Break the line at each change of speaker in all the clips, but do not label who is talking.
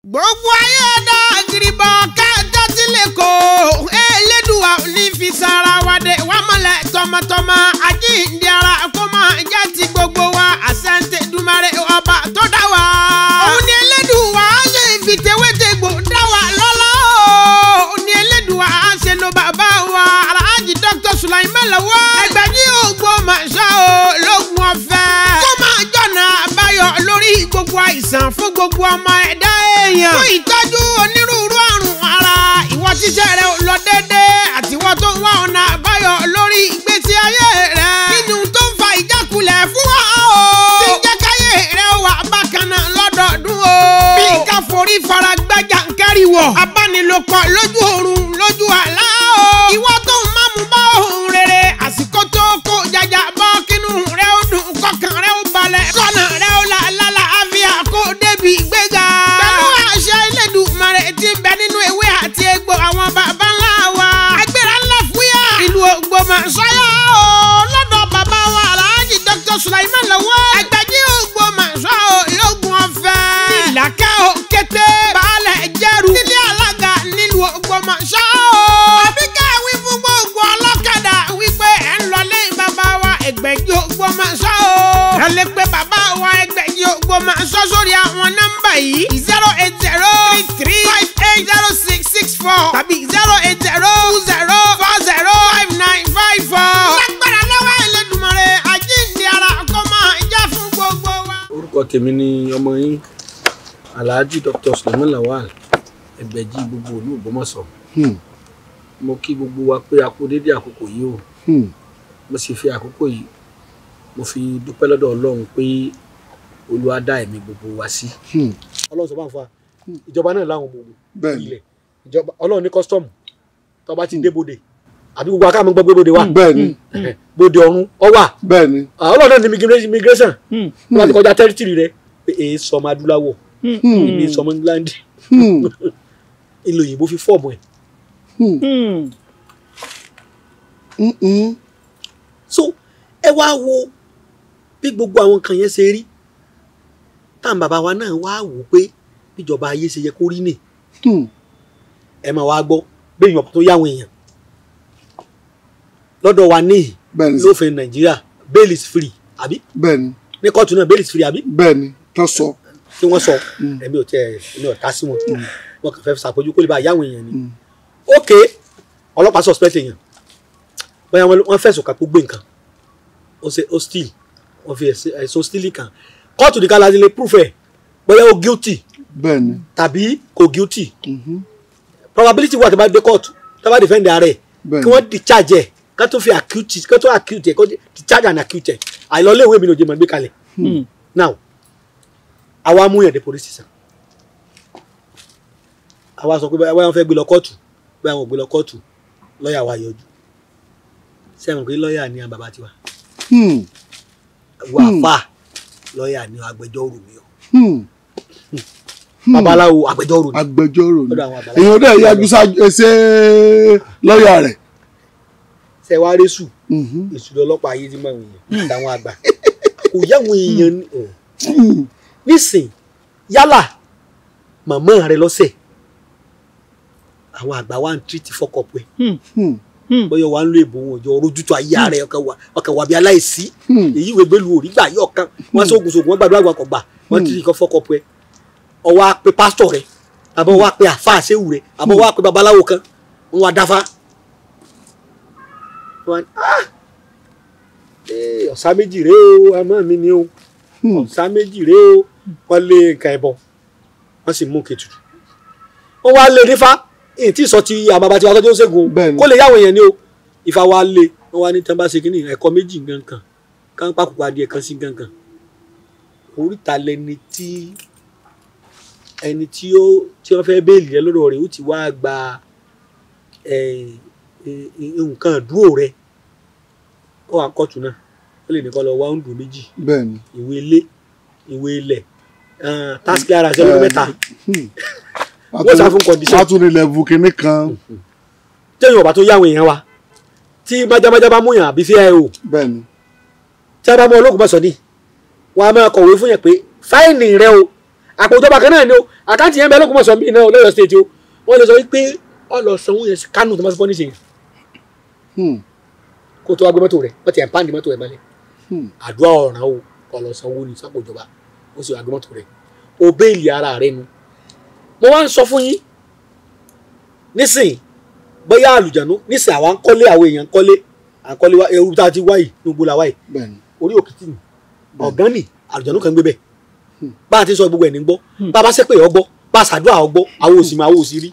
gbogbo ayé dá gíríbọ̀ kájọ́ tí lè kó Elédùà ní fi sára wa dé wá mọ́lẹ̀ tọmọtọmọ àjíǹde ara kó máa jẹ́ ti gbogbo wa àṣẹ́ǹtẹ̀ dùmarè ọba tó dá wa. òun ni Elédùà ṣe fi tewétegbò dá wa lọ́lá òun ni Elédùà ṣe lo bàbá wa Alhaji Dr. Sulaiman Lawal Ẹgbẹ̀jì Ògbómọ̀ṣọ́ lógun ọ̀fẹ́ kó máa jọ̀nà àbáyọ lórí gbogbo àìsàn fún gbogbo ọmọ ẹ̀dá èèyàn fún ìtọ́jú onírúurú àrùn ara ìwọ tíṣẹ́ rẹ lọ dédé àtiwọ́ tó ń wá ọ̀nà àbáyọ lórí ìgbésí ayé rẹ nínú tó ń fa ìjákulẹ̀ fún wa o tí ń jẹ́ káyé rẹ wà bákan náà lọ́dọọdún o bí ká forí fara gbẹ́jà ń kẹ́rìwọ̀ abánilòpọ̀ lójú oorun lójú àlá o ìwọ tó ń mámú bá ohun rere àsìkò tó kó jàjà bọ́ kínú rẹ ó dùn kọkàn rẹ ó balẹ̀ kọ́nà rẹ ó là lálàáfíà kó débi ìgbéga pẹ̀lú àṣẹ Elédùmarè tí ń bẹ nínú ewé àti egbò àwọn baba ńlá wa agbára ńlá fúyà ìlú Ògbómọ̀ṣọ́ lọ́dọ̀ bàbá wa Alhaji Dr. Sulaiman Lawal Ẹgbẹ̀jì Ògbómọ̀ṣọ́ lógun ọ̀fẹ́ nílàkẹ́ òkété baálẹ̀ jẹ́rù nílé alága nílùú Ògbómọ̀ṣọ́ àbíkẹ́ wí fún gbogbo ọlọ́kadà wípé ẹ̀ ń lọlé bàbá wa Ẹgbẹ̀jì Ògbómọ̀ṣọ́ ẹ lè pe bàbá wa Ẹgbẹ̀jì Ògbómọ̀ṣọ́ sórí àwọn nọ́mbà yìí 08033580664 tàbí 08020405954. lágbára lọ́wọ́ Elédùmarè àjíǹde ara kó máa jẹ́ fún gbogbo wa.
orúkọ tèmi ni ọmọ yín Alhaji Dr. Sulaiman Lawal Ẹgbẹ̀jì gbogbo ìlú Ògbómọ̀ṣọ́. mo kí gbogbo wa pé a kú dédé àkókò yìí o mo sì fi àkókò yìí mo fi dúpẹ́ lọ́dọ̀ Ọlọ́run pé Olúwa dá ẹ̀mí gbogbo wa sí. Ọlọ́run sọ bá ń fa ìjọba náà láwọn ọmọ ogun ilẹ̀ ìjọba Ọlọ́run ní kọ́sítọ́ọ̀mù tó bá ti dé bòde àbí gbogbo akáàmú gbọ́ pé bòde wà bòde ọ̀run ọ wà Ọlọ́run náà ní immigration wọ́n ti kọjá tẹ́rítìrì rẹ pé èyí sọmọ adúláwọ̀ èyí sọmọ England ìlú òyìnbó fi fọ́ọ̀mù ẹ̀. So ẹ wá wo bí gbogbo àwọn kan yẹn ṣe rí táwọn bàbá wa náà wá wò pé bíjọba ayé ṣe yẹ kó rí nì ẹ máa wá gbọ́ bí èèyàn tó yáwọn èèyàn lọ́dọ̀ wa ní lófin Nàìjíríà bail is free àbí ní kóòtù náà bail is free àbí
tó sọ
tí wọ́n sọ ẹ̀mí ò tẹ́ ẹ̀mí ọ̀tá sí wọn wọn kàn fẹ́ ṣàpèjú kó lè bá yáwọn èèyàn ni ok ọlọ́pàá suspect èèyàn bóyá wọ́n fẹ̀sùn kà kó gbé nǹkan ó steal wọ́n fi ẹ̀sùn stealing kan kóòtù nìkan la lè proof ẹ̀ bóyá ó guilty tàbí kò guilty probability wà tó bá dé kóòtù tó bá defend ààrẹ kí wọ́n discharge ẹ̀ ká tó fi accuse ẹ̀ kó discharge and accuse ẹ̀ àìlọ́lé ìwé mi ní òjò mọ̀ gbé kalẹ̀ now àwa mú yàn dé police station àwa sọ pé báyà wọ́n fẹ́ gbé lọ kóòtù báyà wọ́n gbé lọ kóòtù lọ́ọ̀yà wa yọjú sẹ́wọ̀n pé lọ́ọ̀yà ni àbàbà tiwa wà fà lọ́ọ̀yà ni agbẹjọ́rò mi o babaláwo agbẹjọ́rò ni
èèyàn dẹ̀ yájú ṣe lọ́ọ̀yà rẹ̀
ṣe wá rẹ́sù èṣù ọlọ́pàá ayé tí máa ń yàn àtàwọn àgbà kò yáwọn èèyàn nísìn yálà màmá rẹ lọ́sẹ̀ àwọn àgbà wa ń tírìtì fọ́kọ̀pẹ́ bóyá wà ń lo ìbò wọn òjò orójútó ayé rẹ ọkàn wà bí aláìsí èyí ìwé gbẹlú òrí gbà yí ọkàn wọn sóògùn wọn gbàdúrà àgbà kọgbà wọn tírìtì kan fọ́kọ̀pẹ́ ọwọ́ á pe pásítọ̀ rẹ àbọ̀ wá pe àfáà séwù rẹ àbọ̀ wá pe babaláwo kan wọn wá dáfá ọ̀sá méjì rèé o àmọ́ mi ni o ọ̀sá méjì rèé o wọ́n lé nǹkan ẹ̀bọ wọ́n sì mú kẹtùtù wọ́n wá lé nífà èyí tí sọ ti àbàbà tí wọ́n tọ́jú ṣẹ́gun kó lè yáwọn èèyàn ni o Ifá wa lé wọ́n wá ní tán bá ṣe kínní ẹ̀kọ́ méjì gankan kán pàkókò adìẹ kan sí gangan oríta lẹni tí ẹni tí wọ́n fẹ́ béèlì rẹ lọ́dọ̀ rẹ̀ ó ti wá gba nǹkan dúró rẹ̀ ó wà kóòtù náà ó lè nìkan lọ wá ń dùn méjì ìwé ilé ìwé ilẹ̀ task ara ṣe lórí mẹ́ta wọ́n sá fún condition.
wọ́n tún ní level kìíní kan.
téèyàn ọba tó yáwọn èèyàn wa tí májámájá bá mú yàn àbí fíà o tí a bá mú ológun bá sọ ní wọn a máa kọ̀wé fún yàn pé fáìnì rẹ o àpò ìjọba kan náà ni o àkáǹtì yẹn bẹ lókun mọ̀sán bíi náà lọ́yọ̀ state o wọ́n lè sọ wípé ọlọ sanwó yẹn sí Kánò tó máa fọ́ níṣẹ́ kó tó wá gbé mọ́tò rẹ̀ wọ́n ti ẹ̀ pàǹdì mọ́tò rẹ̀ mọ́lẹ̀ àdúrà ọ̀ràn o ọlọ sanwó ní sápò ìjọba ó sì wá gbé mọ́tò rẹ̀ o béèlì ara rẹ̀ nu mo wá ń sọ fún yín nísìnyí bóyá àlùjànnú nísìnyí àwa ń kọ́lé àwọn èèyàn ń kọ́lé àkọ́lé wa ewu tá a ti wáyìí ní gbogbo la wáyìí orí òkìtì ni ọ̀gán ni àlùjànnú kan gbé bẹ́ẹ̀ bá a ti sọ gbogbo ẹ̀ ní gbọ́ bá a bá ṣépè ọgbọ́ bá a ṣàdúrà ọgbọ́ àwọn òsì máa wò sí rí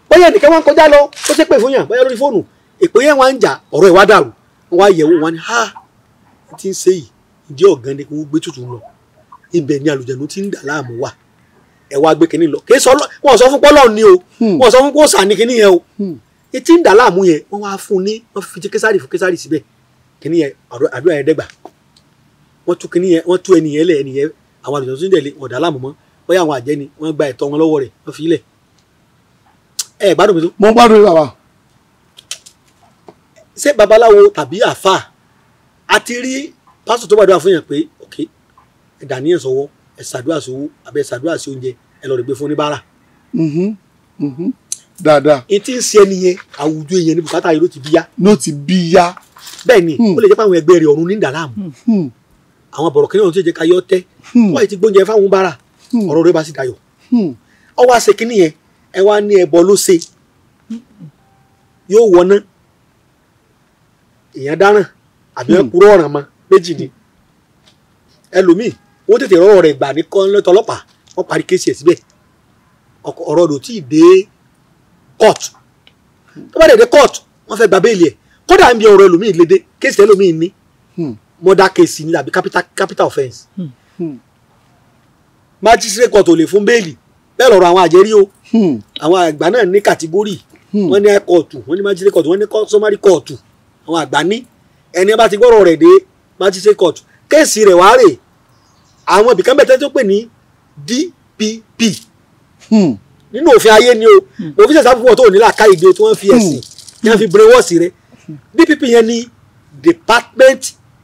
bóyá ẹnìkan wọn kọjá lọ ó ṣépè fún yàn bóyá lórí fóònù èpè yẹn wọn ń jà ọ̀rọ̀ ẹ̀ wá dàrú wọn wá yẹ̀wò wọn ni ha ti ń ṣe yìí ìdí ọ̀gán ni kò gbé tutù lọ ibẹ̀ ni àlùjànnú ti ń dà láàmú wà ẹ wá gbé kínní lọ kì í sọ wọn sọ fún pọ́lọ́ ni o wọn sọ fún pọ́sà ní kínní yẹn o etí ń dà láàmú yẹn wọn wá fún ní wọn fi késàrì fún késàrì síbẹ̀ kínní yẹn àdúrà yẹn dẹ́gbà wọn tú kínní yẹn wọn tú ẹnìyẹn lẹ ẹnìyẹn àwọn àlùjànnú tó ń dẹ̀lé wọn dà láàmú mọ́ bóyá àwọn àjẹ́ ni wọ́n gba ẹ̀tọ́ wọn lọ́wọ́ rẹ̀ wọ́n fi ilẹ̀ ẹ gbádùn mi tó.
mo gbádùn bàbá.
ṣé babaláwo tàbí àáfà àti rí pásítọ̀ tó gbàdúrà fún yàn pé ok ẹ dàníyàn sọ́wọ́ ẹ ṣàdúrà sówó àbẹ ẹ ṣàdúrà sí oúnjẹ ẹ lọ rẹ gbé fún oníbàárà.
dáadáa.
etí ń ṣe ẹni yẹn àwùjọ èèyàn ní bùkátà yìí ló ti bí yá.
ló ti bí yá.
bẹ́ẹ̀ ni ó lè jẹ́ pé àwọn ẹgbẹ́ rẹ̀ ọ̀run ní ìdàlámù àwọn bọ̀rọ̀ kìnìún tó jẹ́ ká yọ tẹ́ wọ́n ti gbóúnjẹ fáwọn bàárà ọ̀rọ̀ rẹ̀ bá sì dayọ̀ ọwọ́ àṣẹ kìnìún yẹn ẹ wá ní ẹbọ ló ṣe yóò wọná èèyàn dáràn àbí ẹ kúrò ọ̀ràn mọ́ méjì ni ẹlòmíì wọ́n tètè rọrọ̀ rẹ̀ gbà ní tọlọ́pàá wọ́n parí kéésì ẹ̀ síbẹ̀ ọ̀rọ̀ rẹ̀ ò tí ì dé kóòtù tó bá dẹ̀ dé kóòtù wọ́n fẹ́ gba béèlì ẹ̀ kódà ń bí ọ̀rọ̀ ẹlòmíì lédè kéésì ẹlòmíì ní murder case ni àbí capital offence magistrate court ò lè fún béèlì bẹ́ẹ̀ lọ́rọ̀ àwọn àjẹrí o àwọn àgbà náà ní kàtígórì wọ́n ní high court wọ́n ní magistrate court wọ́n ní summary court àwọn àgbà ní ẹni bá ti gbọ́rọ̀ rẹ̀ dé magistrate court kéèsì rẹ̀ wá rè àwọn ibìkan bẹ́ẹ̀ tó pè ní DPP nínú òfin ayé ni o òfin ṣẹ̀ṣẹ̀ fún wọn tó ní làákà ìgbé tí wọ́n fi ẹ̀sìn tí wọ́n fi brainwash rẹ̀ DPP yẹn ni Department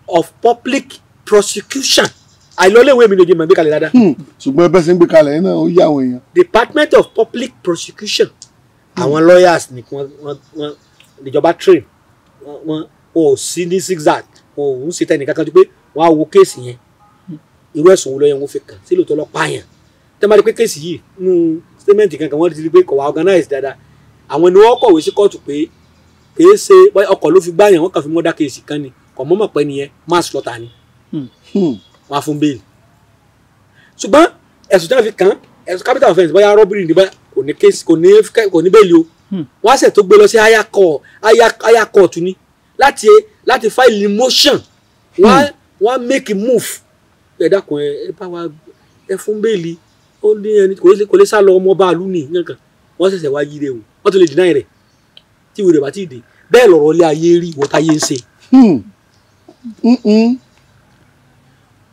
of Public Prosecution àìlọ́léwé mi ló jẹ́ mọ̀ gbé kalẹ̀ dáadáa.
ṣùgbọ́n ẹbẹ̀ ṣe ń gbé kalẹ̀ yẹn náà ó yá àwọn èèyàn.
Department of Public Prosecution àwọn lawyers ni wọ́n ìjọba train wọ́n ò sí ní zigzag wọn ò ń ṣe tẹ́nì kankan tó pé wọ́n á wo kéèsì yẹn irú ẹ̀sùn wo lọ́yẹ̀ wọn fi kàn sí lóòótọ́ lọ́ọ́ pààyàn tẹ́ máa rí pé kéèsì yìí nínú statement kankan wọ́n ti rí pé kò wá organize dáadáa àwọn ni wọ́n kọ̀wé sí kóòtù pé kìí ṣe ọkọ̀ ló fi gbáyàn wọ́n kàn fi mọ́dá kéèsì kan ni kò mọ́mọ́ pẹ́ nìyẹn mass slaughter ni wọ́n á fún bẹ́ẹ̀lì ṣùgbọ́n ẹ̀sùn tí wọ́n fi kàn ẹ̀sùn capital offence bóyá robbery ní báyà kò ní kéèsì kò ní bẹ́ẹ̀lì o wọ́n á ṣẹ̀ tó gbé lọ sí higher court ni láti file motion wọ́n á make a move ẹ dákun ẹ bá wa ẹ fún bẹ́ẹ̀lì ó ní ẹni kò lè sá lọ ọmọ báàlú ní nǹkan wọ́n ṣẹ̀ṣẹ̀ wá yí rẹ̀ o wọ́n tó lè deny rẹ̀ tí ìwé rẹ̀ bá ti dé bẹ́ẹ̀ lọ̀rọ̀ ilé ayé rí wọ́n táyé ń ṣe.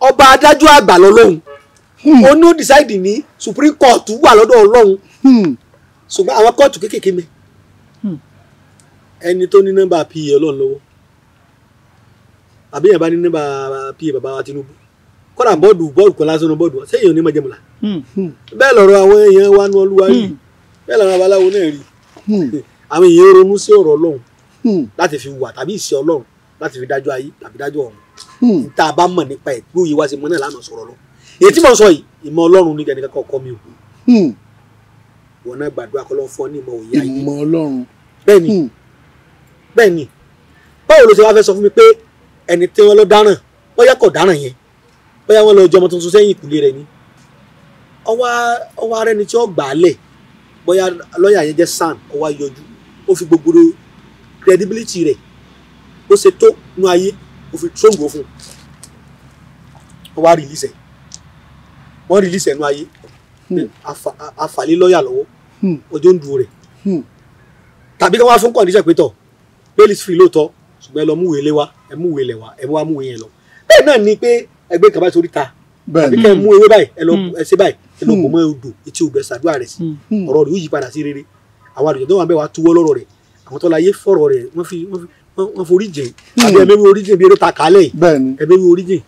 ọba adájọ́ àgbà lọ́lọ́run ó ní ó decide ní Supreme Court wà lọ́dọ̀ Ọlọ́run ṣùgbọ́n àwọn kóòtù kéékèèké mẹ́ ẹni tó ní nọ́mbà pa Ọlọ́run lọ́wọ́ àbí yẹn bá ní nọ́mbà pa bàbá wa Tinubu kọ́dà bọ́ọ̀dù kan lásán bọ́ọ̀dù sẹ́yìn ò ní máa jẹ́mọ̀lá bẹ́ẹ̀ lọ̀rọ̀ àwọn èèyàn wa ní Olúwa rí bẹ́ẹ̀ lọ̀rọ̀ abaláwo náà rí àwọn èèyàn ronú sí ọ̀rọ̀ Ọlọ́run láti fi wà tàbí ìṣe Ọlọ́run láti fi dájọ́ ayé tàbí dájọ́ ọ̀run tá a bá mọ̀ nípa ẹ̀ bí òye wá sí mọ́ náà lánàá sọ̀rọ̀ lọ èyí tí mo sọ yìí ìmọ̀ Ọlọ́run ní kẹ́nìkan kọ́ mi o wọn náà gbàdúrà kọ́ lọ́ fọ́ ní ìmọ̀ òye ayé
ìmọ̀ Ọlọ́run
bẹ́ẹ̀ ni báwo ló ṣe wá fẹ́ sọ fún mi pé ẹni tí wọ́n lọ dáràn bóyá kò dáràn yẹn bóyá wọ́n lọ jọmọ tuntun sẹ́yìn ìkùlé rẹ̀ ni ọwọ́ ara ẹni tí ó gbà á lẹ̀ bóyá lọ́ọ̀yà yẹn jẹ́ SAN ọwọ́ yọjú ó fi gbogbo credibility rẹ̀ ó ṣe tó nú ayé ó fi tróǹgò fún ọwọ́ release ẹ̀ wọ́n release ẹ̀ nú ayé àfàlẹ́ lọ́ọ̀yà lọ́wọ́ ọjọ́ ń dúró rẹ̀ tàbí ká wá fún condition pé tọ̀ bail is free lóòótọ́ ṣùgbọ́n ẹ lọ múwèé lé wa ẹ múwèé lẹ̀ wá ẹ wá múwèé yẹn lọ bẹ́ẹ̀ náà ni pé ẹgbẹ́ kan bá torí ta àbí kẹ́ ẹ mú ewé báyìí ẹ lọ ẹ ṣe báyìí ẹ lọ kò mọ odò etí odò ẹ ṣàdúrà rẹ̀ sí ọ̀rọ̀ rẹ̀ yóò yí padà sí rere àwọn àdùjọ tó wà bẹ́ẹ̀ wá túwọ́ lọ́rọ̀ rẹ̀ àwọn tó láyé fọ̀rọ̀ rẹ̀ wọ́n forí jìn àbí ẹ mẹ́wé orí jìn bí eré ta kálẹ̀ ẹ mẹ́wé orí jìn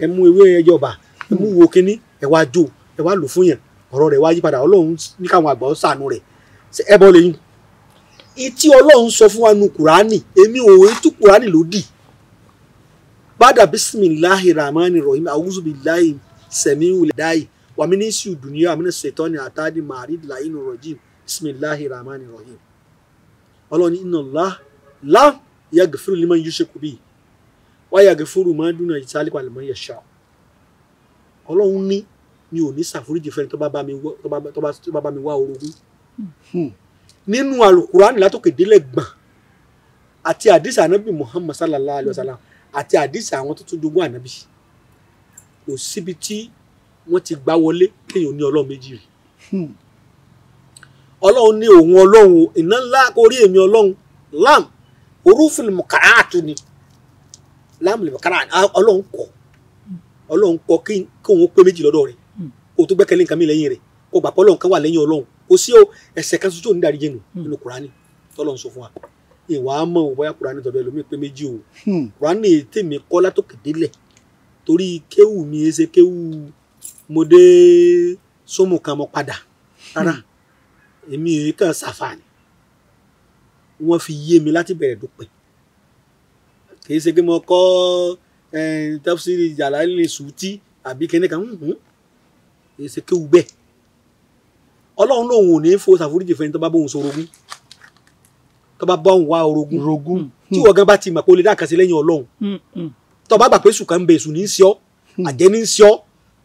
ẹ mú ewé ẹjọ́ ọba ẹ mú wo kínní ẹ wá jó ẹ
ẹ wá lò fún yàn ọ̀rọ̀ rẹ̀ wá yí padà ọlọ́run ní káwọn àgbà ó ṣàánú rẹ̀ ẹbọ lẹ́yìn ìtí ọlọ́run sọ fún wa nu kùránì èmi ò tú kùránì lódì bàdà bisimilahi rahman rahim awuzu bilahi sẹmiwul dayi wàmínísì dùnìyà àmínà ṣètọ́ni àtàdé màríd làyínú rọ̀jìm bisimilahi rahman rahim ọlọ́run inna Allah la yaghfiru liman yushriku bihi wa yaghfiru ma duna zalika liman yasha ọlọ́run ní mi ò ní ṣàforíjì fẹ́ni tó bá bá mi wá orogún nínú alukurani látòkè délẹ̀ gbọ̀n àti àdìsí ànábì Muhammad sallallahu alayhi wa sallam àti àdìsí àwọn tó tún jogún ànábì kò síbi tí wọ́n ti gbá wọlé kéèyàn ní ọlọ́run méjì rí ọlọ́run ní òun ọlọ́run iná ńlá orí èmi ọlọ́run lam orúfin mọ̀kàràtù ni lam lè mọ̀kàràtù ọlọ́run kọ kí òun pé méjì lọ́dọ̀ rẹ̀ kó tó gbẹ́kẹ̀lé nǹkan mi lẹ́yìn rẹ̀ kó gbà pé ọlọ́run kan wà lẹ́yìn ọlọ́run kò sí o ẹsẹ̀ kan ṣoṣo ní dáríjì nù nínú kùránì tọ́lọ́run sọ fún wa ìwà á mọ̀ bóyá kùránì tọ́jú ẹlòmíì pé méjì o kùránì tèmi kọ́ látòkè délẹ̀ torí kéwù mi ṣe kéwù mo dé sómù kan mo padà rárá èmi èyí kan ṣàfààní wọ́n fi yé mi láti bẹ̀rẹ̀ dópin kì í ṣe pé mo kọ́ tafsiri Jalali Suti àbí kíní kan kì í ṣe kéwù bẹ́ẹ̀ ọlọ́run lòun ò ní fo ṣàforíjì fẹ́ni tó bá bóun sorogún tó bá bá òun wá orogún tí wọ́n gan bá ti mọ̀ pé o lè dá àkànṣe lẹ́yìn ọlọ́run tó bá gbà pé sùn kan ń bẹ èṣù ní í ṣe ọ́ àjẹ́ ní í ṣe ọ́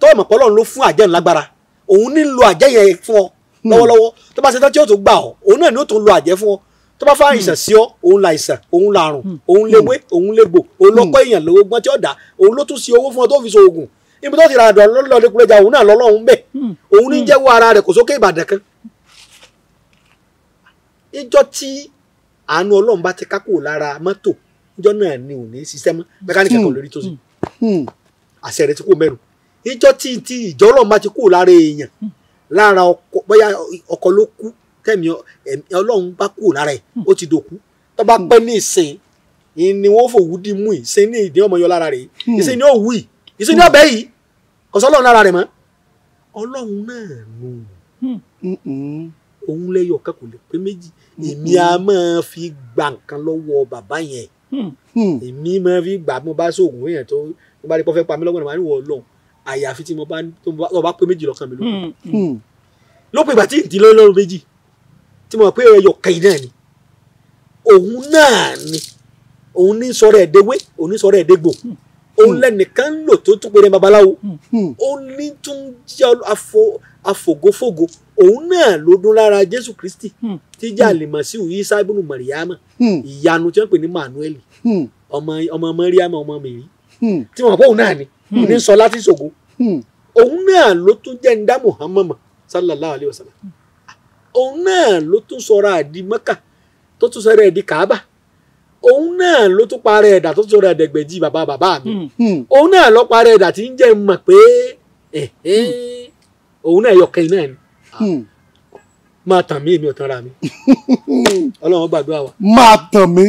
tó mọ̀ pé ọlọ́run ló fún àjẹ́ ńlágbára òun ní lo àjẹ́ yẹn fún ọ lọ́wọ́lọ́wọ́ tó bá ṣe tán tí ó tó gbà ọ́ òun náà ni ó tó lo àjẹ́ fún ọ tó bá fà àìsàn sí ọ òun la àìsàn òun la àrùn òun léwé òun légbò òun lọ́kọ́ èèyàn lówó gbọ́n tí ó dá òun ló tún sí owó fún ọ tó fi so oògùn ibi tó ti ra àdọ̀ lọ́lọ́dẹ́kúrẹ́jà òun náà lọ́lọ́run bẹ́ẹ̀ òun ní jẹ́wọ́ ara rẹ̀ kò sókè Ìbàdàn kan ìjọ tí àánú ọlọ́run bá ti kákò lára mọ́tò ìjọ náà ni ò ní ṣiṣẹ́ mọ́ mẹkáníkì kan lórí tó sì àṣẹ rẹ̀ ti kó mẹ́nu ìjọ tí ìjọ ọlọ́run bá ti kó lára èèyàn lára ọkọ bóyá ọkọ ló kú tẹ̀mí ọlọ́run bá kó lára ẹ̀ ó ti dòkú tó bá pẹ́ ní ìsìn ni wọ́n fòwú dì mú ìsìn ní ìdí ọmọ yọ lára rẹ̀ ìsìn ní òwú yìí ìsìn ní ọbẹ̀ yìí ọ̀sán ọlọ́run lára rẹ̀ mọ́ ọlọ́run náà nù òun lẹ́yọ̀ kan kò lè pé méjì èmi a máa fi gba nǹkan lọ́wọ́ bàbá yẹn èmi máa fi gbà mo bá sóògùn yẹn tó bá rí pọ́ fẹ́ pa mí lọ́gbọ̀n náà máa ń wọ ọlọ́run àyàfi tí mo bá pé méjì lọ́kàn mi lópin ìgbà tí ìdílé lọ́rùn méjì tí mo mọ̀ pé ẹyọ kẹyìn náà ni òun ní sọ̀rọ̀ ẹ̀dẹ́wé òun ní sọ̀rọ̀ ẹ̀dẹ́gbò òun lẹ́nìkan lò tó tún péré babaláwo òun ní tún jẹ́ afògófògó òun náà ló dún lára Jésù Kristi tí jẹ́ àlèmọ̀sí Ìsá ibùnú Màríyámà ìyanu tí wọ́n pè ní Manuel ọmọ Màríyámà ọmọ Mèrí tí wọ́n mọ̀ pé òun náà ni ní sọ láti ṣògo òun náà ló tún jẹ́ ń dá Muhammad sallallahu alayhi wa sallam òun náà ló tún sọ̀rọ̀ àdì Mẹ́kà tó tún sọ̀rọ̀ ẹ̀dì Kàábà òun náà ló tún parẹ́ ẹ̀dà tó tún sọ̀rọ̀ ẹ̀dẹ̀gbẹ̀jì bàbá mi òun náà ló parẹ́ ẹ̀dà tí ń jẹ́ mọ̀ pé òun náà yọ kẹyìn náà ni máa tàn mí èmi ò tanra mi Ọlọ́run gbàdúrà wa
máa tàn mí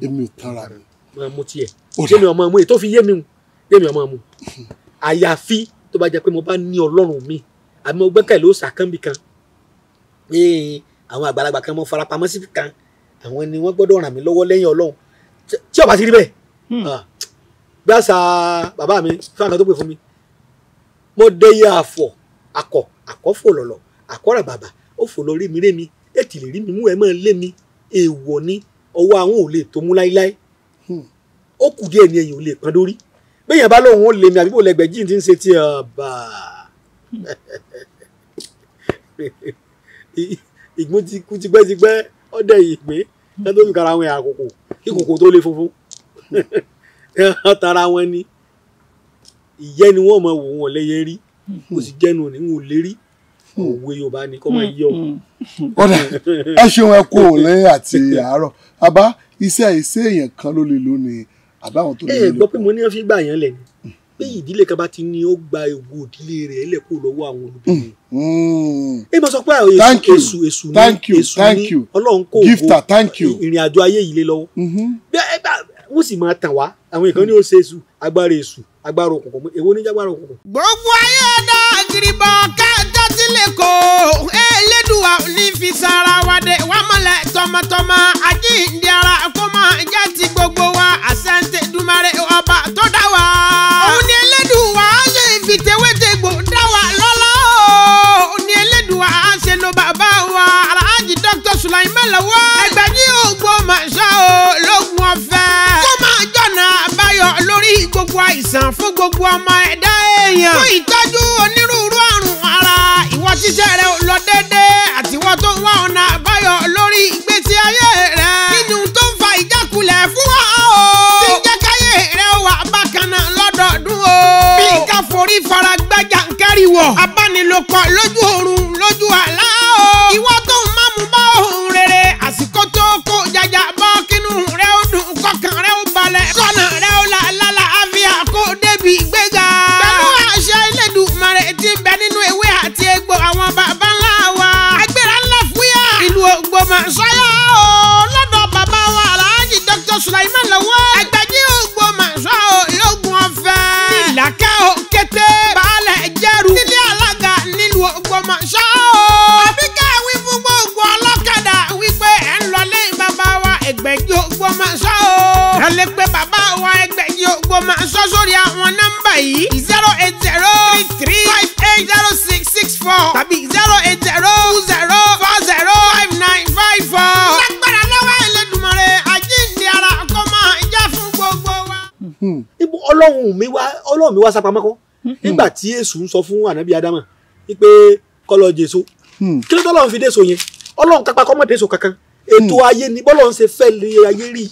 èmi ò tanra
mi
máa mú tiẹ̀ yémi ọmọ mu èyí tó fi yémi yémi ọmọ mu àyàfi tó bá jẹ́ pé mo bá ní Ọlọ́run mi àbí mo gbẹ́kẹ̀lé òòṣà kan bì kan àwọn àgbàlagbà kan mo farapamọ́ sí kan àwọn ni wọ́n gbọ́dọ̀ ràn mí lọ́wọ́ lẹ́yìn Ọlọ́run tí ó bá ti rí bẹ́ẹ̀ bí àṣà bàbá mi fún àná tó pè fún mi mo dé yá àkọ́fò lọ̀lọ̀ àkọ́rà bàbà ó fò lọ rí mi rémi ètì lè rí mi mú ẹ máa lé mi èèwọ̀ ni ọwọ́ àwọn ò lè tó mú láíláí ó kù díẹ̀ ni ẹ̀yìn ò lè pọ́n dórí bẹ́yẹn bá lóun ó lé mi àbí bò lẹ́gbẹ̀ẹ́ jíǹ tí ń ṣe ti bà ìgbón ti kú tipẹ́tipẹ́ ọdẹ ìgbín kẹ́tọ́ fi kára wọn àkókò kí kòkò tó lè funfun tara wọn ni ìyẹ́ ni wọ́n mọ̀ wò wọ́n lẹ́yẹ rí kò sì jẹ́nu ní wọn ò lè rí òwe Yorùbá ni kọ́ máa yọ.
ọ̀dà ẹ ṣeun ẹ kú òun lẹ́yìn àti àárọ̀ àbá iṣẹ́ èèyàn kan ló lè lónìí àbáwọn tó lè lò.
gbọ́ pé mo ní wọ́n fi gbà yẹn lẹ̀ ni pé ìdílé kan bá ti ní ó gba ewu ìdílé rẹ̀ lẹ́kọ̀ọ́ lọ́wọ́ àwọn olùbẹ̀rẹ̀. ẹ máa sọ pé èṣù ní Ọlọ́run kò ìrìn àjò ayé yìí lé lọ́wọ́. wọ́n sì máa tàn wá àwọn ìkan ní ó ṣe èṣù agbára òkùnkùn èwo ní jágbára òkùnkùn.
gbogbo ayé dá giribọ kájọ tí lè kó Elédùà ní fi sára wa dé wà mọ́lẹ̀ tọmọtọmọ àjíǹde ara kó máa jẹ́ ti gbogbo wa àṣẹ́ǹtẹ̀ dùmarè ọba tó dá wa. òun ni Elédùà ṣe fi tewétegbò dá wa lọ́lá òun ni Elédùà ṣe lo bàbá wa Alhaji Dr. Sulaiman Lawal Ẹgbẹ̀jì Ògbómọ̀ṣọ́ lógun ọ̀fẹ́ kó máa jọ̀nà àbáyọ lórí gbogbo àìsàn fún gbogbo ọmọ ẹ̀dá èèyàn fún ìtọ́jú onírúurú àrùn ara ìwọ tíṣẹ́ rẹ ò lọ déédéé àtiwọ́ tó ń wá ọ̀nà àbáyọ lórí ìgbésí ayé rẹ nínú tó ń fa ìjákulẹ̀ fún wa o tí ń jẹ́ káyé rẹ wà bákan náà lọ́dọọdún o bí ká forí fara gbájà ń kẹ́rìwọ̀ abánilòpọ̀ lójú oorun lójú àlá o ìwọ tó ń mámú bá ohun rere àsìkò tó kó jàjà bọ́ kínú rẹ ó dùn kọkàn rẹ ó balẹ̀ kọ́nà rẹ ó là lálàáfíà kó débi ìgbéga pẹ̀lú àṣẹ Elédùmarè tí ń bẹ nínú ewé àti egbò àwọn baba ńlá wa agbára ńlá fúyà ìlú Ògbómọ̀ṣọ́ lọ́dọ̀ bàbá wa Alhaji Dr. Sulaiman Lawal Ẹgbẹ̀jì Ògbómọ̀ṣọ́ lógun ọ̀fẹ́ nílàkẹ́ òkété baálẹ̀ jẹ́rù nílé alága nílùú Ògbómọ̀ṣọ́ àbíkẹ́ wí fún gbogbo ọlọ́kadà wípé ẹ̀ ń lọlé bàbá wa Ẹgbẹ̀jì Ògbómọ̀ṣọ́ ẹ lè pe bàbá wa Ẹgbẹ̀jì Ògbómọ̀ṣọ́ sórí àwọn nọ́mbà yìí 08033580664 tàbí 08020405954. lágbára lọ́wọ́ Elédùmarè àjíǹde ara kó máa jẹ́ fún gbogbo wa.
Ọlọ́run mi wá sápamọ́ kan nígbà tí Èṣù ń sọ fún ànábì Ádámà wípé kó lọ jèso kí ló tọ́lọ́run fi déso yẹn Ọlọ́run kápá kọ́mọ̀ déso kankan ètò ayé ni bọ́lọ́run ṣe fẹ́ lé ayé rí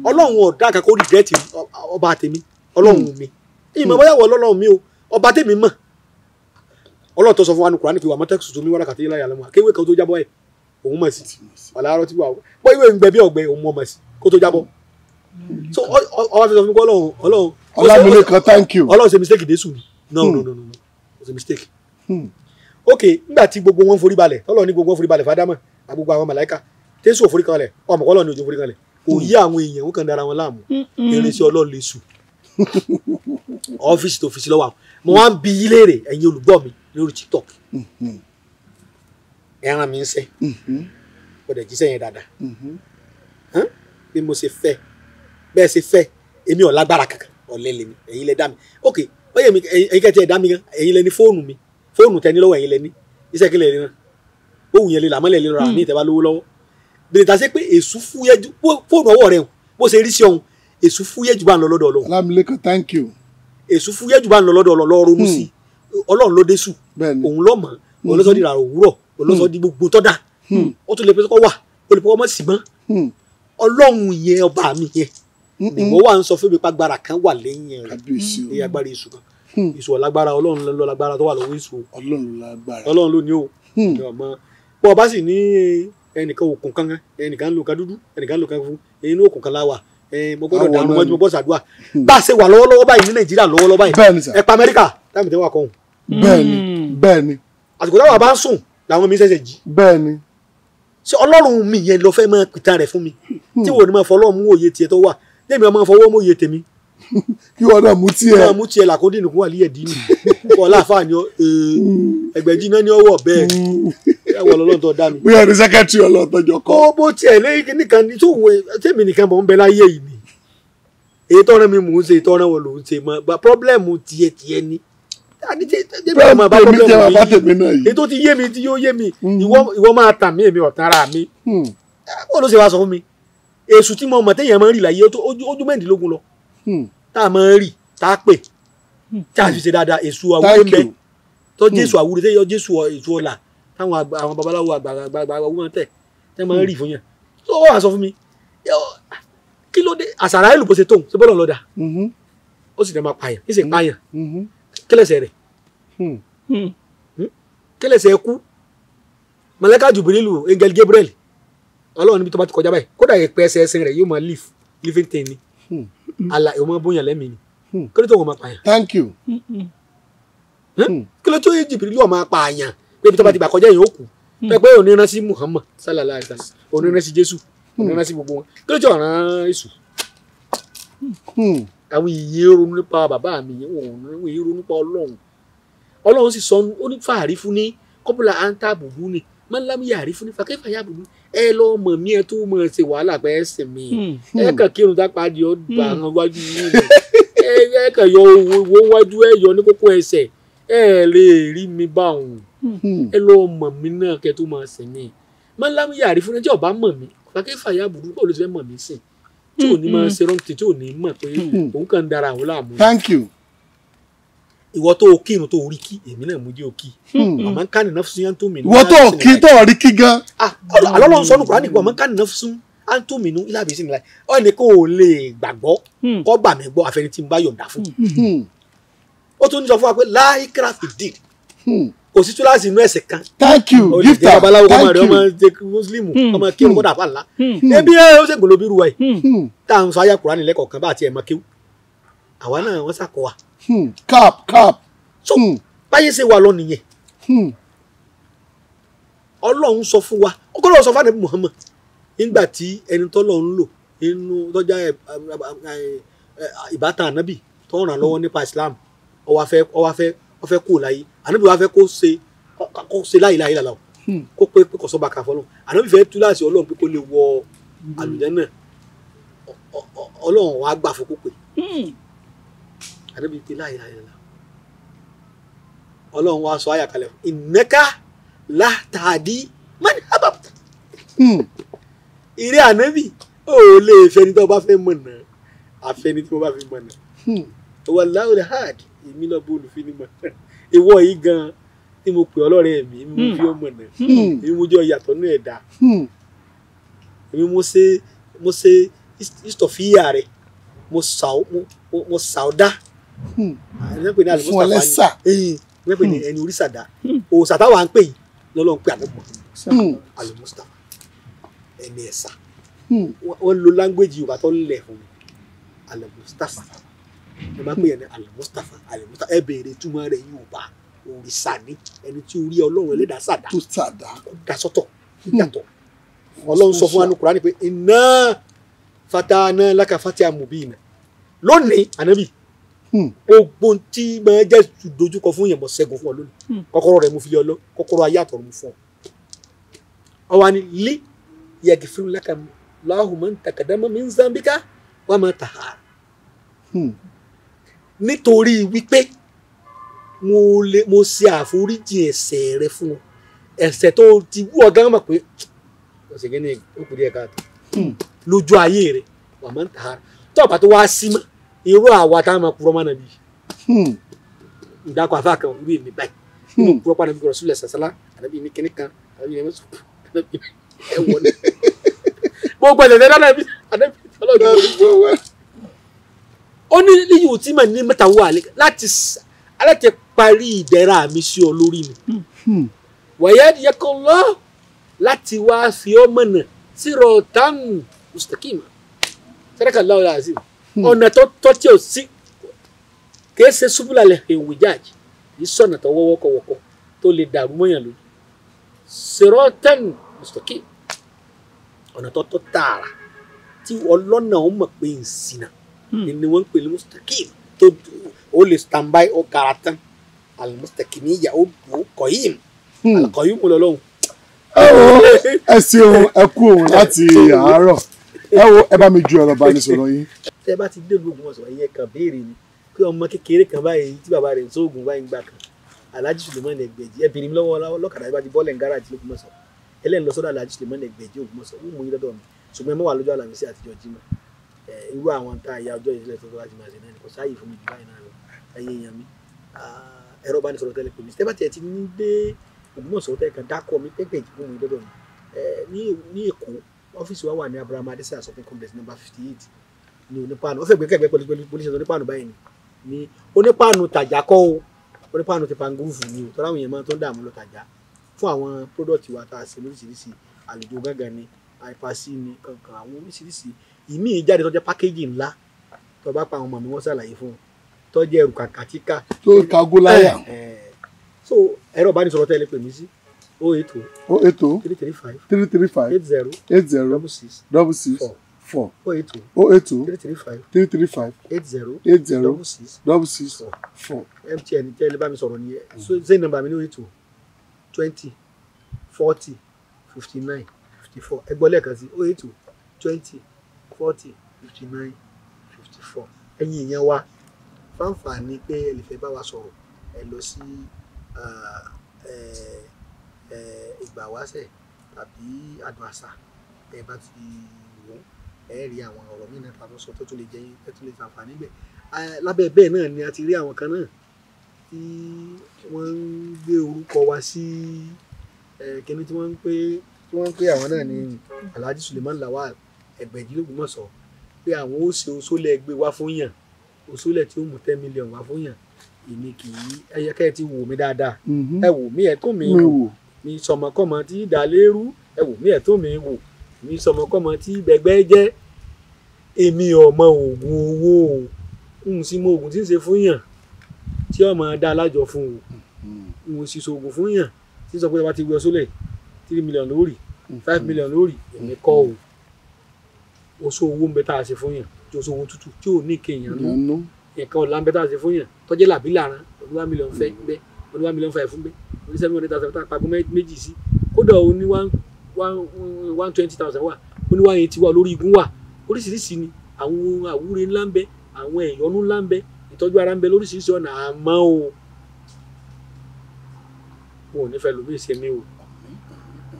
Ọlọ́run ọ̀dà kan kó rìgẹ́tì ọba tèmi Ọlọ́run mi ìmọ̀ bóyá wọ Ọlọ́run mi o ọba tèmi mọ̀ Ọlọ́run tó sọ fún wa ní Kùránì pé wà mọ́tẹ́kùsù tó mi wára kàtí láyà lọ́mọ akéwé kan tó jábọ́ ẹ̀ òun mọ̀ sí ọ̀làárọ̀ tí wà ó bọ́ ìwé ń gbẹ bí ọ̀gbẹ́ òun mọ̀ sí kó tó jábọ́ so ọwọ́ fi sọ fún mi kọ́ Ọlọ́run
Ọlámilékan thank you.
Ọlọ́run ṣe mistake dé sùn no ṣe mistake ok nígbà tí gbogbo wọn forí balẹ̀ Ọlọ́run ní gbogbo wọn forí balẹ̀ fádámà àgbogbo àwọn màláíkà tẹ́sù òforí kalẹ̀ ọmọ Ọlọ́run ní ojú forí kalẹ̀ kò yí àwọn èèyàn wọn kàn dára wọn láàmú irinṣẹ́ Ọlọ́run lè sùn ọ́fíìsì tó fi sí lọ́wọ́ àwọn mo wá ń bi í léèrè ẹ̀yin olùgbọ́ mi lórí TikTok ẹran mi ń sẹ́ kò dẹ̀ jíṣẹ́ yẹn dáadáa bí mo ṣe fẹ́ bẹ́ẹ̀ ṣe fẹ́ èmi ò lágbára kankan ọ̀lẹ lèmi ẹ̀yin lẹ dá mi ok bóyá èmi ẹ̀yin kẹ́tì ẹ̀ dá mi gan ẹ̀yin lẹ ní fóònù mi fóònù tẹ ní lọ́wọ́ ẹ̀yin lẹ ní iṣẹ́ kílẹ̀ lè ràn òwò yẹn lè làmọ́lẹ̀ lè rà ní ìtẹ́bá lówó lọ́wọ́ bèrè tà sí pé èṣù fúyẹ́ ju fóònù ọwọ́ rẹ̀ bó ṣe rí sí ọ̀hún èṣù fúyẹ́ jù bá ń lọ lọ́dọ̀ Ọlọ́run
Ọlámilékan thank you.
èṣù fúyẹ́ jù bá ń lọ lọ́dọ̀ Ọlọ́run lọ́ọ́ ronú sí Ọlọ́run ló dé sùn òun ló mọ̀ òun ló sọ di ìràrọ̀ òwúrọ̀ òun ló sọ di gbogbo tọ́da ó tún lè pẹ́ kọ́ wà ó lè pẹ́ kọ́ mọ́ sí mọ́ Ọlọ́run yẹn ọba mi yẹn ni mo wà ń sọ fún mi pàgbára kan wà lẹ́yìn rẹ̀ ní agbára èṣù kan èṣù ọ̀lágbára Ọlọ́run ló lágbára tó wà lọ́wọ́ èṣù Ọlọ́run ló ní o ọmọ bọ́ ọba sì ní ẹnìkan òkun kankan ẹnìkan ń lo kan dúdú ẹnìkan ń lo kan fún ẹni ní òkun kan láwà mo gbọ́dọ̀ dànù mọ́jú mo gbọ́ sàdúrà bá a ṣe wà lọ́wọ́lọ́wọ́ báyìí ní Nàìjíríà lọ́wọ́lọ́wọ́ báyìí ẹ pa Amẹ́ríkà táwọn ìtẹ́wà kọ́hún.
bẹ́ẹ̀ni
àsìkò táwọn bá ń sùn làwọn mi ṣẹ̀ṣẹ̀ jí.
bẹ́ẹ̀ni.
ṣé Ọlọ́run mi yẹn lọ fẹ́ máa pìtàn rẹ̀ fún mi tí wò ni máa fọ Ọlọ́run mú òye tiẹ̀ tó wà lẹ́mi ọmọ fọwọ́ mú òye tèmi.
kí wọ́n náà mú tiẹ̀.
wọ́n mú tiẹ̀ làkó dínú kó wà líyẹ̀ dínú kọ́ láàfáà ni Ẹgbẹ̀jì náà ní ọwọ́ bẹ́ẹ̀ ẹ̀wọ̀n lọ́lọ́ tó dá mi.
bóyá ní sẹ́kẹ́tìrì ọlọ́tọ́jọ́ kọ́.
kó bó tiẹ̀ lẹ́yìn nìkan ní tó wọ tèmi nìkan mọ̀ ń bẹ láyé yìí ni èyí tọ́ran mi mò ń ṣe tọ́ran wọn ló ń ṣe mọ́ bá pọ́blẹ́mù tiẹ̀ ni èyí tó ti yé mi tí yóò yé mi ìwọ máa tàn mí èmi ọ̀tàn ara mi ó ló ṣe wá sọ fún mi èṣù tí mo mọ̀ téèyàn máa ń rì láyé ojú mẹ́rìndínlógún lọ tá a máa ń rì tá a pè tá a fi ṣe dáadáa èṣù àwúrẹ́ ń bẹ tó jésù àwúrẹ́ tẹ́yọ jésù èṣù ọ̀la táwọn àwọn babaláwo àgbààgbà wọn tẹ̀ tẹ́ máa ń rì fún yẹn tó wà sọ fún mi kí ló dé àṣàrà ìlú bó ṣe tóun ṣe bọ́lọ̀ lọ́dà ó sì dẹ̀ máa pààyàn ní sì pààyàn kílẹ̀sẹ̀ rẹ̀ kílẹ̀sẹ̀ kú màláíkà Jùbírílù angel Gabriel Ọlọ́run níbi tó bá ti kọjá báyìí kódà ìpẹ́ ẹsẹ̀ rẹ̀ yóò máa living thing ni àlà yóò máa bóyá lẹ́mìí ni kí ló tó wọn máa pààyàn.
thank you.
kí ló tó yẹ Jùbírílù ọ̀ máa pààyàn pé ibi tó bá ti gbà kọjá yìí ó kù pé òní rán sí Muhammad sallallahu alaihi wasallam òní rán sí Jésù òní rán sí gbogbo wọn kí ló tó rán Èṣù àwọn ìyẹn ronú nípa bàbá mi wọn ìyẹn ronú nípa Ọlọ́run sì sọ ó ní fàárí fún ní kọ́pùlà àǹtà bùbú ni mọ́lámì yàrí fún ní fàkẹ́fà yà bùbú ẹ lọ mọ̀ mí ẹ tó mọ̀ ṣe wàhálà pé ẹ sìn mí ẹ kàn kírun dápá di ọgbà àwọn wájú yìí ẹ kàn yọ owó wájú ẹ yọ ní kókó ẹsẹ̀ ẹ lè rí mi bá òun ẹ lọ mọ̀ mí náà kẹ́ tó mọ̀ sìn mí mọ́lámì yàrí fún ní tí ọba mọ̀ mí fàkẹ́fà yà bùbú báwo ló ti fẹ́ mọ̀ mí sìn tí ò ní máa ṣe rọ́ǹtì tí ò ní mọ̀ pé òun kàn ń dara àwọn láàmú.
Thank you.
Ìwọ tó o kírun tó o rí kí èmi náà mú jẹ́ o kí àmọ́ ń ká nínú fún yẹn tó mi.
Ìwọ tó kí tó rí kí gan.
Àlọ́ sọ́nù Kùránì àmọ́ ń ká nínú fún àǹtó mi nú ilé àbísí mi láì ọ̀ ní kó o lè gbàgbọ́ kọ́ gbà mí gbọ́ àfẹni tí ń bá yọ̀ǹda fún. Ó tún sọ fún wa pé láì kíráfì dì kò sí túláàsì inú ẹ̀sẹ̀ kan.
Thank you
gifta babaláwo ọmọ rẹ ọmọ jẹ muslim ọmọ kírun kọ́dà fà ńlá ebi ó ṣe gbòlóbí ruwa yìí tá à ń sọ ayé Kùránì lẹ́kọ̀ọ́ kan bá àti ẹ̀ mọ kéwù àwa náà wọ́n sàkọ́ wa.
Cap.
So báyé ṣe wà lọ nìyẹn Ọlọ́run sọ fún wa ọgọ́dọ̀ sọ fún Ànábì Muhammad nígbà tí ẹni tọ́lọ́run lò nínú tọ́jà ìbátan ànábì tó ràn lọ́wọ́ nípa Islam ó wá fẹ́ kú láyé ànábì wá fẹ́ kó ṣe láìláì làlá kó pé kò sọ́ba kà fọlọ́ ànábì fẹ́ tú láti Ọlọ́run pé kó lè wọ àlùjánnà Ọlọ́run wá gbà fún kó pé ànábì pé láìláì làlá Ọlọ́run wá sọ àyà kalẹ̀ innaka la tahdi man ahbabta ìrẹ́ ànábì ó lè fẹ́ni tó bá fẹ́ mọ̀nà àfẹ́ni tí mo bá fi mọ̀nà wallahu al-hadi èmi náà bó olùfẹ́ ni mọ̀nà ìwọ yìí gan tí mo pè ọlọ́rẹ́ mi èmi mo fi ọmọ náà èmi mo jọ ìyàtọ̀ náà ẹ̀dá èmi mo ṣe ìstọ̀fíyà rẹ̀ mo ṣàọ́dá
fún ọlẹ́sà
wọ́n ní ẹni orí sàdá òòsà táwa ń pè yìí lọ́lọ́ ń pè àdọ́gbọ̀n al-Mustafa ẹni ẹ̀sà wọ́n lo language Yorùbá tó lẹ̀ fún mi al-Mustafa ẹ máa pè yẹn ní al-Mustafa ẹ béèrè túmọ̀ rẹ̀ Yorùbá òrìṣà ni ẹni tí orí Ọlọ́run ẹlẹ́dàá sàdá
tó sàdá
dasọ́tọ̀ yàtọ̀ Ọlọ́run sọ fún wa ní Kùránì pé inna fatahna laka fatihan mubina lónìí ànábì gbogbo tí máa jẹ́ dojúkọ fún yẹn mọ̀ ṣẹ́gun fún ọ lónìí kọ́kọ́rọ́ rẹ̀ mo fi lé ọ lọ kọ́kọ́rọ́ ayé àtọ̀run mo fún ọ. ọwọ́ ni lé yaghfir laka Allahu man taqaddama min zambika wa ma tahara. nítorí wípé mo ṣe àforíjì ẹ̀ṣẹ̀ rẹ fún ọ ẹ̀ṣẹ̀ tó ti wú ọ̀gá mọ̀ pé ọ̀sẹ̀ kẹ́ni ó kù díẹ̀ káàtó lójú ayé rẹ wa ma tahara tó ọ̀bà tó wá sí mọ́ irú àwa tá a máa kúrọ́ máa nàbí ìdákọ̀ afá kan irú èmi báyìí nínú kúrọ́ pa nàbí kúrọ́ sílẹ̀ sàṣálá ànábì ní kíní kan ànábì ní ẹ̀mẹ́sùn ànábì ẹ̀ wọ̀ ní. gbogbo ẹ̀sẹ̀ dáná ànábì ọlọ́dún ó ní líyìí ò tí mà ní mẹ́ta wọ àlẹ́ láti parí ìdẹ̀ra mi sí ọ lórí mi wàyà yẹkọ̀ lọ láti wá fi ọ́ mọ̀nà siratan mustaqima sẹ́dẹ̀kà láwùjọ àzìm ọ̀nà tó tí ò sí kìí ṣe ṣubúlà lè hẹ̀wì jáàjì yìí sọ̀nà tó wọ́wọ́kọ̀wọ́kọ̀ tó lè dàrú mọ́yàn lójú siratan mustaqim ọ̀nà tó tààrà tí ọlọ́nà ó mọ̀ pé ń sinà ni wọ́n ń pè ní mustaqim tó ó lè stand by ó gara tán al-mustaqim yà ó bò qayyim al-qayyim mú lọ́lọ́hùn.
ẹ ṣeun ẹ kú òun láti àárọ̀ ẹ wo ẹ bá mi ju ẹ̀rọ ìbánisọ̀rọ̀ yín.
tẹ bá ti dé lóògùn ọ̀sán yẹn kan béèrè ni pé ọmọ kékeré kan báyìí tí bàbá rẹ̀ ń sóògùn báyìí ń gbà kan Alhaji Suleiman Ẹgbẹ̀jì ẹ bìnrin lọ́wọ́ lọ́kadà bá ti bọ́ọ̀lù ẹ̀ ń gáràjì l'Ógbómọ̀ṣọ́ ẹlẹ́ni lọ sọ́dọ̀ Alhaji Suleiman Ẹgbẹ̀jì Ògbómọ̀ṣọ́ wọ́n mú yín lọ́dọ̀ mi ṣùgbọ́n ẹ mọ́ wà lọ́jọ́ Àlàmísì àtijọ́ Jímọ̀ irú àwọn tá a ya ọjọ́ ìṣẹ̀lẹ̀ tó láti máa ṣe náà kò sáàyè fún mi jù báyìí náà lọ ẹ̀yin èèyàn mi ẹ̀rọ bá ní sọ̀rọ̀ tẹ́lẹ̀ pé mi tẹ́ bá tiẹ̀ ti ní dé Ògbómọ̀ṣọ́ tẹ́ kan dákọ̀ mi Ẹgbẹ̀jì fún mi lọ́dọ̀ mi ní Èkó ọ́fíìsì wa wà ní Abraham Adesina shopping complex number 58 ní Onípàánù ó fẹ́ gbé kẹ́gbẹ́ pẹ̀lú polisi Onípàánù báyìí ní Onípàánù tàjà kọ́ o Onípàánù ti pangúrúfù ni o tọ́lá àwọn èèyàn máa tó ń dààmú lọ tàjà fún àwọn product wa tá a ṣe lóríṣiríṣi àlùjọ gángan ni àìpàṣí ni kankan àwọn oríṣiríṣi ìmí ìjáde tó jẹ́ pákéjì ńlá tó bá pa àwọn ọmọ mi wọ́n ṣàlàyé fún un tó jẹ́ ẹrù kàkàtíkà
tó kagó láyà.
so ẹ̀rọ ìbánisọ̀rọ̀ tẹ́lẹ̀ pè mí sí 080 335 80 66
4
082
082
335
335
80
80
66
66 4.
MTN tẹ́lẹ̀ bá mi sọ̀rọ̀ nìyẹn so ṣé nọ́mbà mi ní 082 20 40 59 54 ẹgbọ́n lẹ́ẹ̀kan sí 082 20 40 59 54 ẹ̀yin ìyẹn wa fáǹfààní pé ẹ lè fẹ́ bá wa sọ̀rọ̀ ẹ lọ sí ìgbàwáṣẹ̀ tàbí àdùn àṣà ẹ bá ti wò ẹ rí àwọn ọ̀rọ̀ mí náà tàbí sọ tó tún lè jẹ́ ẹ tún lè ṣàǹfààní bẹ́ẹ̀ lábẹ́ bẹ́ẹ̀ náà ni a ti rí àwọn kan náà tí wọ́n ń gbé orúkọ wa sí kíní tí wọ́n ń pè àwọn náà ní Alhaji Suleiman Lawal Ẹgbẹ̀jì l'Ògbómọ̀ṣọ́ pé àwọn ó ṣe oṣólẹ̀ gbé wá fún yàn oṣólẹ̀ tí ó mú 10 million wá fún yàn èmi kì í ẹyẹkẹ́ ti wò mí dáadáa ẹ wò mí ẹ tó mi wò mi sọmọkọmọ tí dàlérú ẹ wò mí ẹ tó mi wò mi sọmọkọmọ tí bẹgbẹ́ jẹ́ èmi ọmọ oògùn owó ń sì mọ oògùn tí ń ṣe fún yàn tí ọmọ dá alájọ fún o ń sì sọ̀gùn fún yàn tí sọ pé ẹ bá ti gbé ọṣólẹ̀ 3 million lórí 5 million lórí èmi kọ́ o oṣù owó ń bẹ tá a ṣe fún yàn tí oṣù owó tútù tí ò ní kéèyàn nù nǹkan ọ̀la ń bẹ tá a ṣe fún yàn tọ́jú làbí làrán ọdún 1 million fẹ́ bẹ́ ọdún 1 million fẹ́ fún bẹ́ oní 700,000 tá a pagó méjì sí kódà ó ní 120,000 wà ó ní 180 wà lórí igun wà oríṣiríṣi ni àwọn àwúre ńlá ń bẹ àwọn ẹ̀yọ́nú ńlá ń bẹ ìtọ́jú ara ń bẹ lóríṣiríṣi ọ̀nà àmọ́ o wọn ò ní fẹ́ lómi ìṣe mi o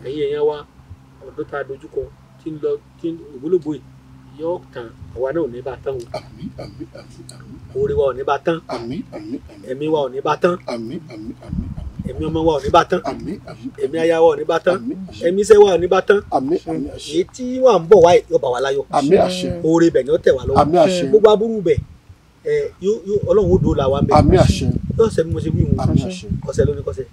ẹ̀yin èèyàn wa ọ̀dọ́ tá a dojúkọ tí ń lọ tí ògbólógbò yìí yóò tán àwa náà ò ní bá tán o orí wa ò ní bá tán ẹ̀mí wa ò ní bá tán ẹ̀mí ọmọ wa ò ní bá tán ẹ̀mí aya wa ò ní bá tán ẹ̀mí iṣẹ́ wa ò ní bá tán èyí tí wà ń bọ̀ wáyé yóò bá wa láyọ̀ oore bẹ̀ ni ó tẹ̀ wá lọ́wọ́ gbogbo aburú bẹ̀ Ọlọ́run ó dòó la wa ń bẹ̀ yóò ṣe bí mo ṣe wí wọn ọ̀sẹ̀ lónìí kọ́sẹ̀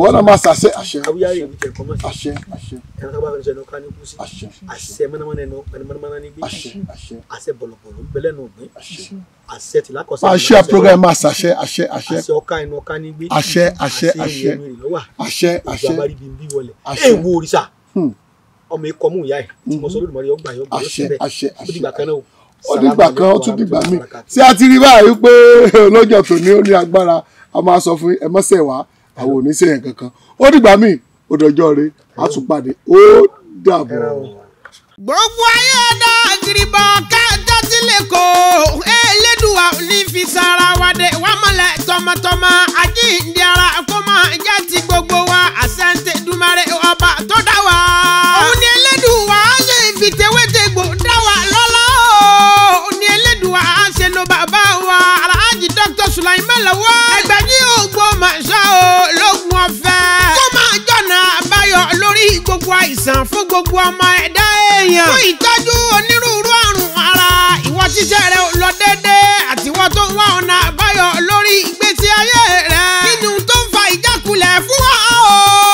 wọ́n náà máa ṣàṣẹ àṣẹ
awuyari ìwé tẹ̀ kọ́mọ́ sí
àṣẹ àṣẹ
ẹ̀rọ tó bá fẹ́ sẹ́nu ká ní kú sí àṣẹ mọ́nàmọ́ná ẹnu mọ́nàmọ́ná ní gbé àṣẹ bọ̀lọ̀bọ̀lọ̀ bẹ́lẹ̀ nù gbé àṣẹ tìlákọ̀ọ́sẹ̀
àṣẹ program máa ṣàṣẹ àṣẹ àṣẹ
àṣẹ ọ̀ka ẹnu ọ̀ka ní gbé
àṣẹ àṣẹ àṣẹ àṣẹ àṣẹ
ìjọba rí bíi wọlé èèwọ̀ òrìṣà ọmọ ikọ̀ mú ìyá ẹ̀ tí mo sọ lódì mọ́rí ọgbà yọgbà
àṣẹ àṣẹ
ó dìgbà kan náà
ó dìgbà kan ó tún dìgbà míì tí a ti rí báyìí pé lọ́jọ́ tó ní ó ní agbára a máa sọ fún ẹ mọ́sẹ̀ wá àwọn oníṣẹ́yìn kankan ó dìgbà míì ó dọjọ́ rẹ a tún pàdé ó dàbọ̀.
gbogbo ayé dá àgìrìbọ̀ kájọ́ sílẹ̀ kó Elédùà ní fi sára wa dé wà mọ́lẹ̀ tọmọtọmọ àjíǹde ara kó máa jẹ́ ti gbogbo wa àṣẹ́ǹtẹ̀ dùmarè ọba tó dá wa. òun ni Elédùà ṣe fi tewétegbò dá wa lọ́lá òun ni Elédùà ṣe lo bàbá wa Alhaji Dr. Suleiman Lawal Ẹgbẹ̀jì Ògbómọ̀ṣọ́ lógun ọ̀fẹ́ kó máa jọ̀nà àbáyọ lórí gbogbo àìsàn fún gbogbo ọmọ ẹ̀dá èèyàn fún ìtọ́jú onírúurú àrùn ara ìwọ tíṣẹ́ rẹ lọ déédéé àtiwọ́ tó ń wá ọ̀nà àbáyọ lórí ìgbésí ayé rẹ nínú tó ń fa ìjákulẹ̀ fún wa o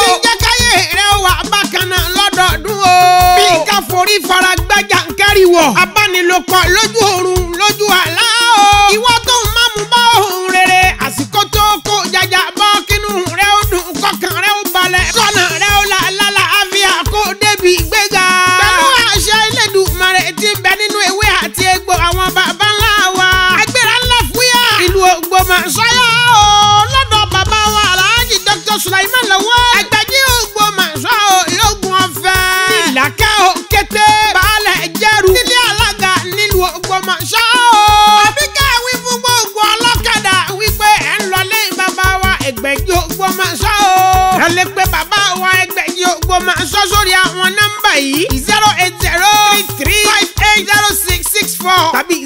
tí ń jẹ́ káyé rẹ wà bákan náà lọ́dọọdún o bí ká forí fara gbẹ́jà ń kẹ́rìwọ̀ abánilòpọ̀ lójú oorun lójú àlá o ìwọ tó ń mámú bá ohun rere àsìkò tó kó jàjà bọ́ kínú rẹ ó dùn kọkàn rẹ ó balẹ̀ sọ́nà rẹ ó là lálàáfíà kó débi ìgbéga pẹ̀lú àṣẹ Elédùmarè tí ń bẹ nínú ewé àti egbò àwọn baba ńlá wa agbára ńlá fúyà ìlú Ògbómọ̀ṣọ́ lọ́dọ̀ bàbá wa Alhaji Dr. Suleiman Lawal Ẹgbẹ̀jì Ògbómọ̀ṣọ́ lógun ọ̀fẹ́ nílàkẹ́ òkété baálẹ̀ jẹ́rù nílé alága nílùú Ògbómọ̀ṣọ́ àbíkẹ́ wí fún gbogbo ọlọ́kadà wípé ẹ̀ ń lọlé bàbá wa Ẹgbẹ̀jì Ògbómọ̀ṣọ́ ẹ lè pe bàbá wa Ẹgbẹ̀jì Ògbómọ̀ṣọ́ sórí àwọn nọ́mbà yìí 08033580664 tàbí